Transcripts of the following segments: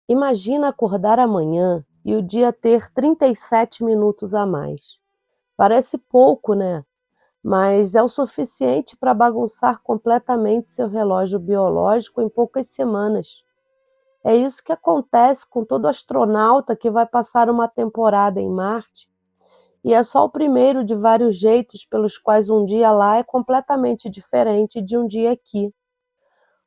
Imagina acordar amanhã e o dia ter 37 minutos a mais. Parece pouco, né? Mas é o suficiente para bagunçar completamente seu relógio biológico em poucas semanas. É isso que acontece com todo astronauta que vai passar uma temporada em Marte, e é só o primeiro de vários jeitos pelos quais um dia lá é completamente diferente de um dia aqui.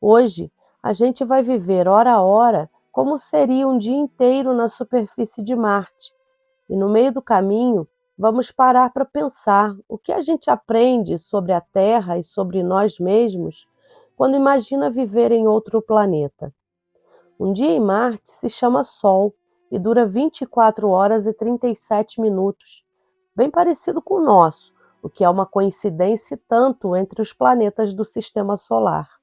Hoje, a gente vai viver hora a hora como seria um dia inteiro na superfície de Marte. E no meio do caminho, vamos parar para pensar o que a gente aprende sobre a Terra e sobre nós mesmos quando imagina viver em outro planeta. Um dia em Marte se chama Sol e dura 24 horas e 37 minutos, bem parecido com o nosso, o que é uma coincidência e tanto entre os planetas do Sistema Solar.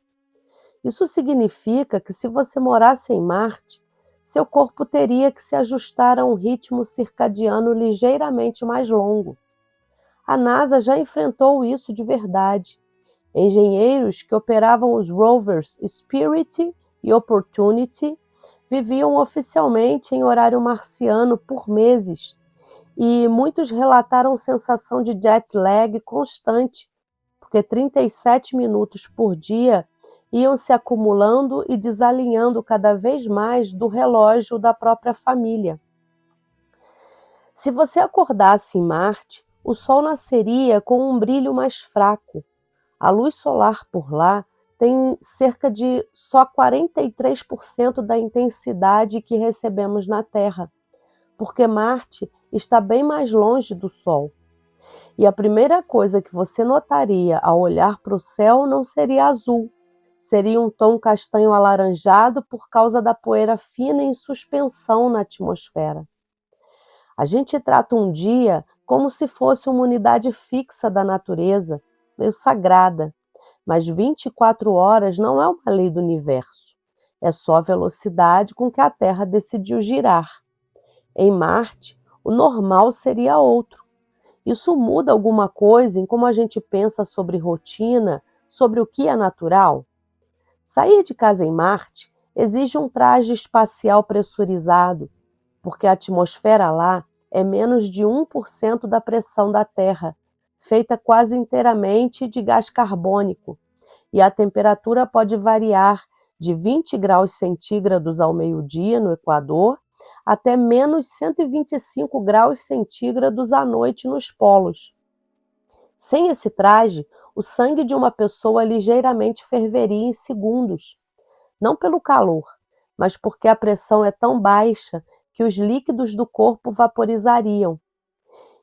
Isso significa que se você morasse em Marte, seu corpo teria que se ajustar a um ritmo circadiano ligeiramente mais longo. A NASA já enfrentou isso de verdade. Engenheiros que operavam os rovers Spirit e Opportunity viviam oficialmente em horário marciano por meses, e muitos relataram sensação de jet lag constante, porque 37 minutos por dia iam se acumulando e desalinhando cada vez mais do relógio da própria família. Se você acordasse em Marte, o Sol nasceria com um brilho mais fraco. A luz solar por lá tem cerca de só 43% da intensidade que recebemos na Terra, porque Marte está bem mais longe do Sol. E a primeira coisa que você notaria ao olhar para o céu não seria azul, seria um tom castanho alaranjado por causa da poeira fina em suspensão na atmosfera. A gente trata um dia como se fosse uma unidade fixa da natureza, meio sagrada, mas 24 horas não é uma lei do universo. É só a velocidade com que a Terra decidiu girar. Em Marte, o normal seria outro. Isso muda alguma coisa em como a gente pensa sobre rotina, sobre o que é natural? Sair de casa em Marte exige um traje espacial pressurizado, porque a atmosfera lá é menos de 1% da pressão da Terra, feita quase inteiramente de gás carbônico, e a temperatura pode variar de 20 graus centígrados ao meio-dia no Equador até menos 125 graus centígrados à noite nos polos. Sem esse traje, o sangue de uma pessoa ligeiramente ferveria em segundos, não pelo calor, mas porque a pressão é tão baixa que os líquidos do corpo vaporizariam.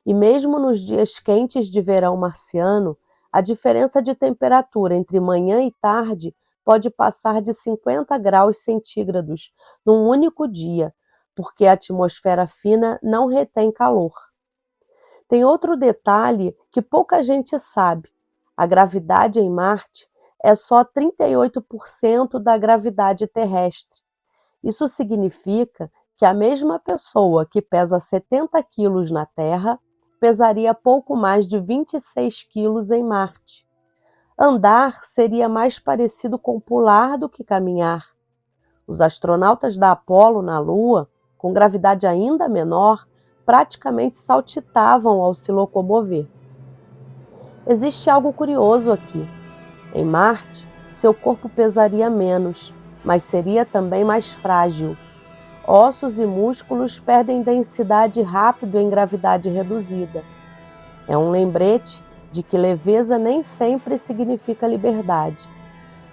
E mesmo nos dias quentes de verão marciano, a diferença de temperatura entre manhã e tarde pode passar de 50 graus centígrados num único dia, porque a atmosfera fina não retém calor. Tem outro detalhe que pouca gente sabe: a gravidade em Marte é só 38% da gravidade terrestre. Isso significa que a mesma pessoa que pesa 70 quilos na Terra pesaria pouco mais de 26 quilos em Marte. Andar seria mais parecido com pular do que caminhar. Os astronautas da Apollo na Lua, com gravidade ainda menor, praticamente saltitavam ao se locomover. Existe algo curioso aqui. Em Marte, seu corpo pesaria menos, mas seria também mais frágil. Ossos e músculos perdem densidade rápido em gravidade reduzida. É um lembrete de que leveza nem sempre significa liberdade.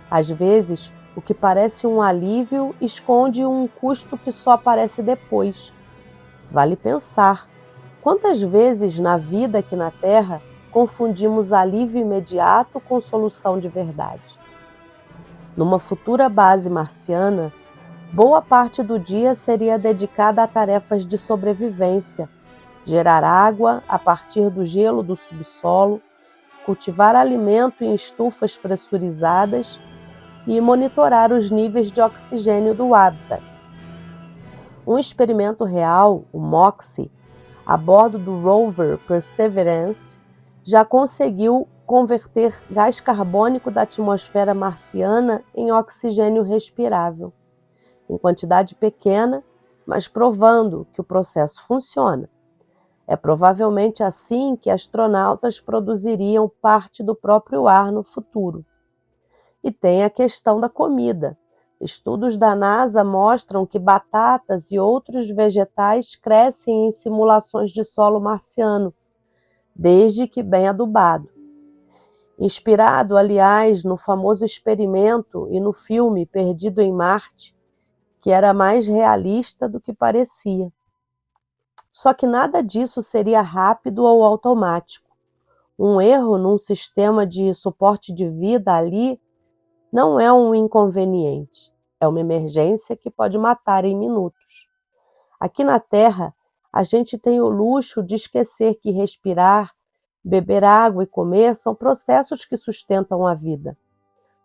Às vezes, o que parece um alívio esconde um custo que só aparece depois. Vale pensar: quantas vezes na vida aqui na Terra confundimos alívio imediato com solução de verdade? Numa futura base marciana, boa parte do dia seria dedicada a tarefas de sobrevivência: gerar água a partir do gelo do subsolo, cultivar alimento em estufas pressurizadas e monitorar os níveis de oxigênio do habitat. Um experimento real, o MOXIE, a bordo do rover Perseverance, já conseguiu converter gás carbônico da atmosfera marciana em oxigênio respirável. em quantidade pequena, mas provando que o processo funciona. É provavelmente assim que astronautas produziriam parte do próprio ar no futuro. E tem a questão da comida. Estudos da NASA mostram que batatas e outros vegetais crescem em simulações de solo marciano, desde que bem adubado. Inspirado, aliás, no famoso experimento e no filme Perdido em Marte, que era mais realista do que parecia. Só que nada disso seria rápido ou automático. Um erro num sistema de suporte de vida ali não é um inconveniente, é uma emergência que pode matar em minutos. Aqui na Terra, a gente tem o luxo de esquecer que respirar, beber água e comer são processos que sustentam a vida,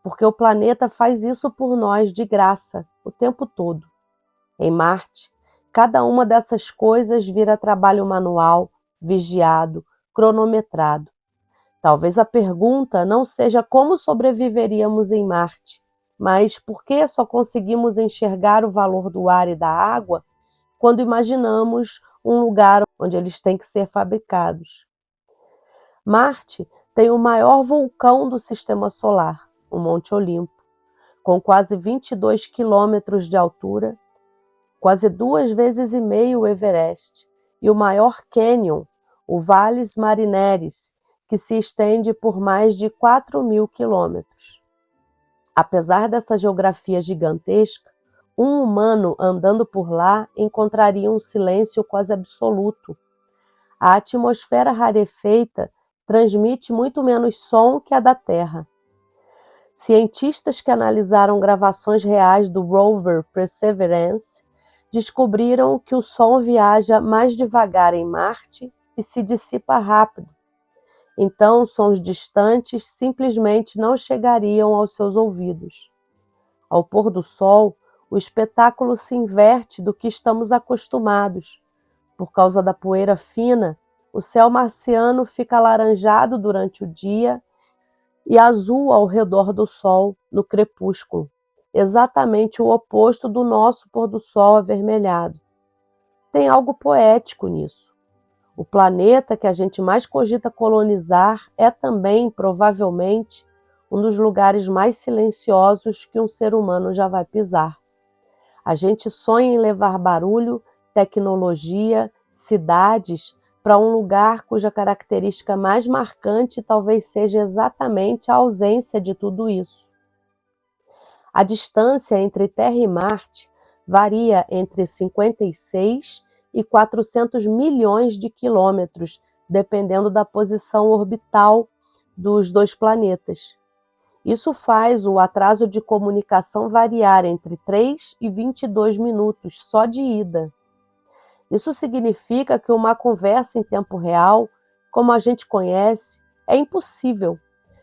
porque o planeta faz isso por nós de graça, o tempo todo. Em Marte, cada uma dessas coisas vira trabalho manual, vigiado, cronometrado. Talvez a pergunta não seja como sobreviveríamos em Marte, mas por que só conseguimos enxergar o valor do ar e da água quando imaginamos um lugar onde eles têm que ser fabricados. Marte tem o maior vulcão do sistema solar, o Monte Olimpo, com quase 22 quilômetros de altura, quase 2,5 vezes o Everest, e o maior cânion, o Valles Marineris, que se estende por mais de 4.000 quilômetros. Apesar dessa geografia gigantesca, um humano andando por lá encontraria um silêncio quase absoluto. A atmosfera rarefeita transmite muito menos som que a da Terra. Cientistas que analisaram gravações reais do rover Perseverance descobriram que o som viaja mais devagar em Marte e se dissipa rápido. Então, sons distantes simplesmente não chegariam aos seus ouvidos. Ao pôr do sol, o espetáculo se inverte do que estamos acostumados. Por causa da poeira fina, o céu marciano fica alaranjado durante o dia e azul ao redor do sol no crepúsculo, exatamente o oposto do nosso pôr do sol avermelhado. Tem algo poético nisso. O planeta que a gente mais cogita colonizar é também, provavelmente, um dos lugares mais silenciosos que um ser humano já vai pisar. A gente sonha em levar barulho, tecnologia, cidades para um lugar cuja característica mais marcante talvez seja exatamente a ausência de tudo isso. A distância entre Terra e Marte varia entre 56 e 400 milhões de quilômetros, dependendo da posição orbital dos dois planetas. Isso faz o atraso de comunicação variar entre 3 e 22 minutos só de ida. Isso significa que uma conversa em tempo real, como a gente conhece, é impossível.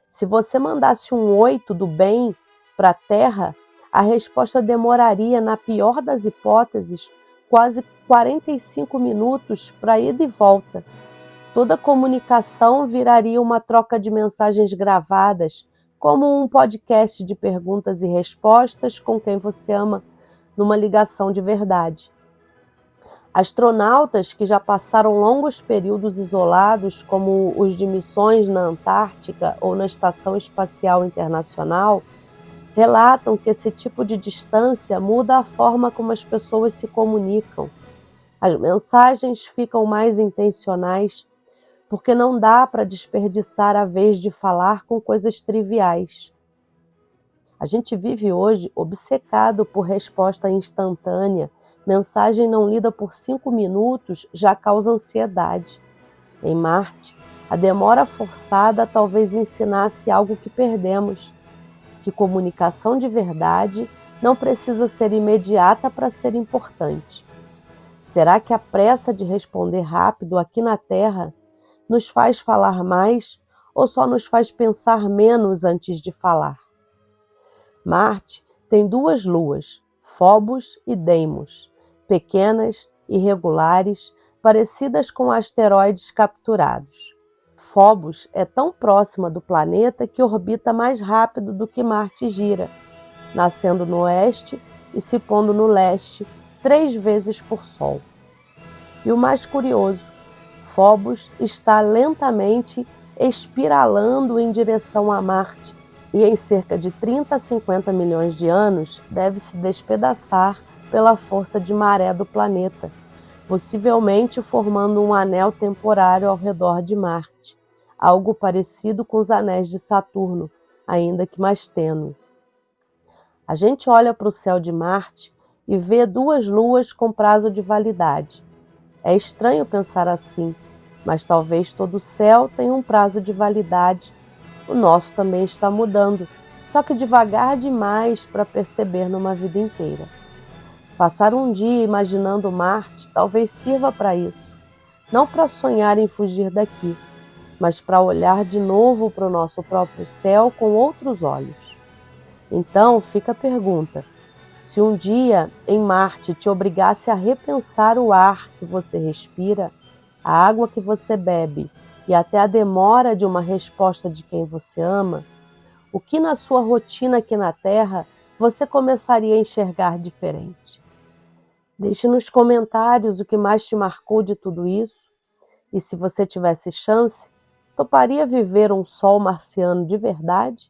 Se você mandasse um oi, tudo bem, para a Terra, a resposta demoraria, na pior das hipóteses, quase 45 minutos para ida e volta. Toda comunicação viraria uma troca de mensagens gravadas, como um podcast de perguntas e respostas com quem você ama, numa ligação de verdade. Astronautas que já passaram longos períodos isolados, como os de missões na Antártica ou na Estação Espacial Internacional, relatam que esse tipo de distância muda a forma como as pessoas se comunicam. As mensagens ficam mais intencionais, porque não dá para desperdiçar a vez de falar com coisas triviais. A gente vive hoje obcecado por resposta instantânea. Mensagem não lida por 5 minutos já causa ansiedade. Em Marte, a demora forçada talvez ensinasse algo que perdemos, que comunicação de verdade não precisa ser imediata para ser importante. Será que a pressa de responder rápido aqui na Terra nos faz falar mais ou só nos faz pensar menos antes de falar? Marte tem 2 luas, Phobos e Deimos, pequenas, irregulares, parecidas com asteroides capturados. Phobos é tão próxima do planeta que orbita mais rápido do que Marte gira, nascendo no oeste e se pondo no leste 3 vezes por Sol. E o mais curioso, Fóbos está lentamente espiralando em direção a Marte e em cerca de 30 a 50 milhões de anos deve se despedaçar pela força de maré do planeta, possivelmente formando um anel temporário ao redor de Marte, algo parecido com os anéis de Saturno, ainda que mais tênue. A gente olha para o céu de Marte e vê 2 luas com prazo de validade. É estranho pensar assim, mas talvez todo o céu tenha um prazo de validade. O nosso também está mudando, só que devagar demais para perceber numa vida inteira. Passar um dia imaginando Marte talvez sirva para isso, não para sonhar em fugir daqui, mas para olhar de novo para o nosso próprio céu com outros olhos. Então fica a pergunta: se um dia em Marte te obrigasse a repensar o ar que você respira, a água que você bebe e até a demora de uma resposta de quem você ama, o que na sua rotina aqui na Terra você começaria a enxergar diferente? Deixe nos comentários o que mais te marcou de tudo isso e se você tivesse chance, toparia viver um sol marciano de verdade?